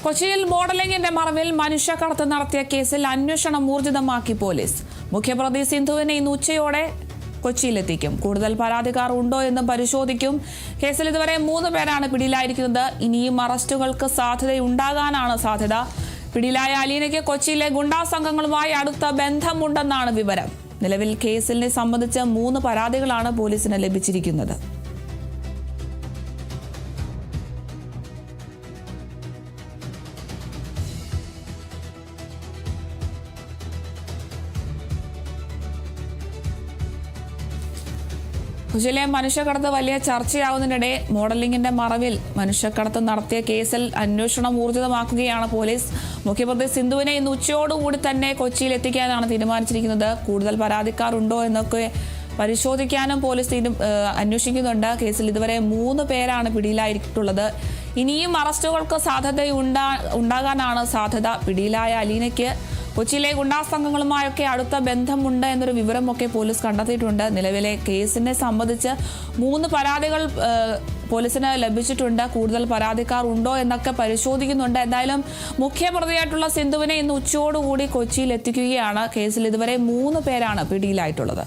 കൊച്ചിയിൽ മോഡലിംഗിന്റെ മറവിൽ മനുഷ്യക്കടത്ത് നടത്തിയ കേസിൽ അന്വേഷണം ഊർജിതമാക്കി പോലീസ്. മുഖ്യപ്രതി സിന്ധുവിനെ ഇന്ന് ഉച്ചയോടെ കൊച്ചിയിലെത്തിക്കും. കൂടുതൽ പരാതിക്കാർ ഉണ്ടോ എന്ന് പരിശോധിക്കും. കേസിൽ ഇതുവരെ 3 പേരാണ് പിടിയിലായിരിക്കുന്നത്. ഇനിയും അറസ്റ്റുകൾക്ക് സാധ്യതയുണ്ടാകാനാണ് സാധ്യത. പിടിയിലായ അലീനയ്ക്ക് കൊച്ചിയിലെ ഗുണ്ടാ സംഘങ്ങളുമായി അടുത്ത ബന്ധമുണ്ടെന്നാണ് വിവരം. നിലവിൽ കേസിനെ സംബന്ധിച്ച് 3 പരാതികളാണ് പോലീസിന് ലഭിച്ചിരിക്കുന്നത്. കൊച്ചിയിലെ മനുഷ്യക്കടത്ത് വലിയ ചർച്ചയാവുന്നതിനിടെ മോഡലിംഗിന്റെ മറവിൽ മനുഷ്യക്കടത്ത് നടത്തിയ കേസിൽ അന്വേഷണം ഊർജിതമാക്കുകയാണ് പോലീസ്. മുഖ്യപ്രതി സിന്ധുവിനെ ഇന്ന് ഉച്ചയോടുകൂടി തന്നെ കൊച്ചിയിൽ എത്തിക്കാനാണ് തീരുമാനിച്ചിരിക്കുന്നത്. കൂടുതൽ പരാതിക്കാർ ഉണ്ടോ എന്നൊക്കെ പരിശോധിക്കാനും പോലീസ് അന്വേഷിക്കുന്നുണ്ട്. കേസിൽ ഇതുവരെ 3 പേരാണ് പിടിയിലായിട്ടുള്ളത്. ഇനിയും അറസ്റ്റുകൾക്ക് ഉണ്ടാകാനാണ് സാധ്യത. പിടിയിലായ അലീനയ്ക്ക് കൊച്ചിയിലെ ഗുണ്ടാ സംഘങ്ങളുമായൊക്കെ അടുത്ത ബന്ധമുണ്ട് എന്നൊരു വിവരമൊക്കെ പോലീസ് കണ്ടെത്തിയിട്ടുണ്ട്. നിലവിലെ കേസിനെ സംബന്ധിച്ച് 3 പരാതികൾ പോലീസിന് ലഭിച്ചിട്ടുണ്ട്. കൂടുതൽ പരാതിക്കാർ ഉണ്ടോ എന്നൊക്കെ പരിശോധിക്കുന്നുണ്ട്. എന്തായാലും മുഖ്യപ്രതിയായിട്ടുള്ള സിന്ധുവിനെ ഇന്ന് ഉച്ചയോടുകൂടി കൊച്ചിയിൽ എത്തിക്കുകയാണ്. കേസിൽ ഇതുവരെ 3 പേരാണ് പിടിയിലായിട്ടുള്ളത്.